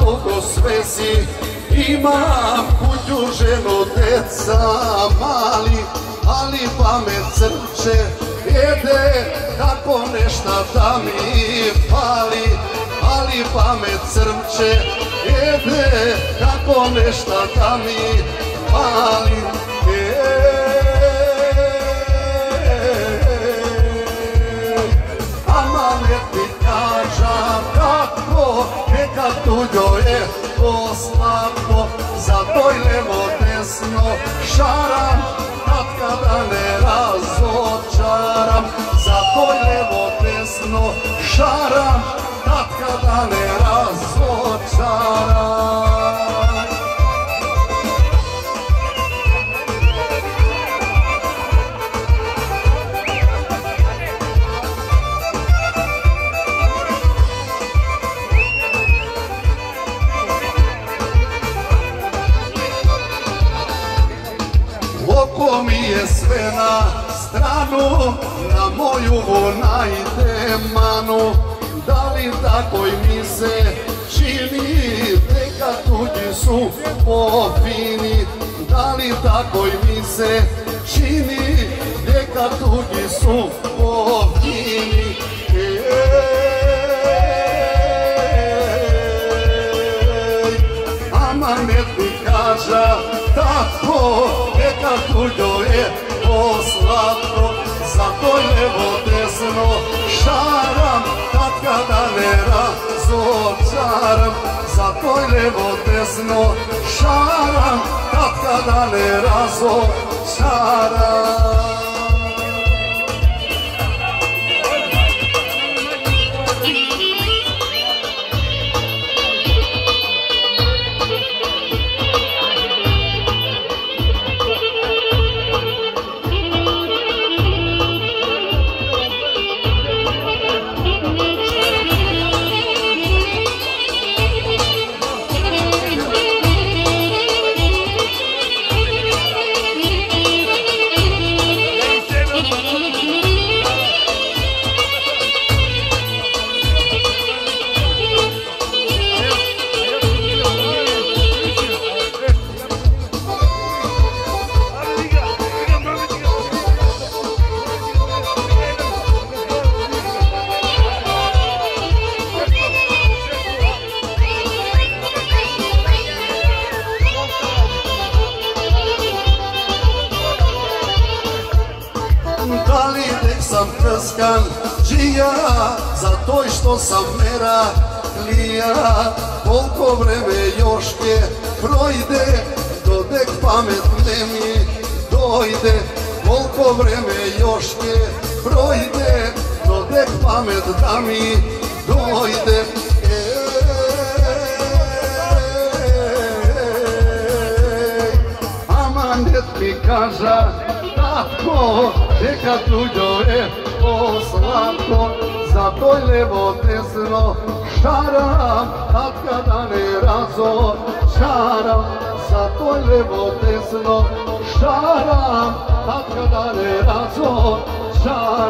dugo svesi, imam kuću, ženu, deca mali, ali pamet crče, jede kako nešta da mi pali, ali pamet crče, jede kako nešta da mi pali. Nekad tuđo je to slatko, zato i levo desno šaram, tad kada ne razočaram. Zato i levo desno šaram, tad kada ne razočaram. Oko mi je sve na stranu, na moju najde manu. Da li tako i mi se čini, neka tuđi su pofini. Da li tako i mi se čini, neka tuđi su pofini. Aman nek mi kaža tako, neka tuđo je to slatko, zato i levo desno šaram, tad kada ne razočaram. Zato i levo desno šaram, tad kada ne razočaram. Da li nek sam krskan čija, za to što sam mera klija. Koliko vreme joške projde, do nek pamet ne mi dojde. Koliko vreme joške projde, do nek pamet da mi dojde. Aman nek mi kaža tako, neka tuđo je to slatko, zato i levo desno šaram, tad kada ne razočaram. Zato i levo desno šaram, tad kada ne razočaram.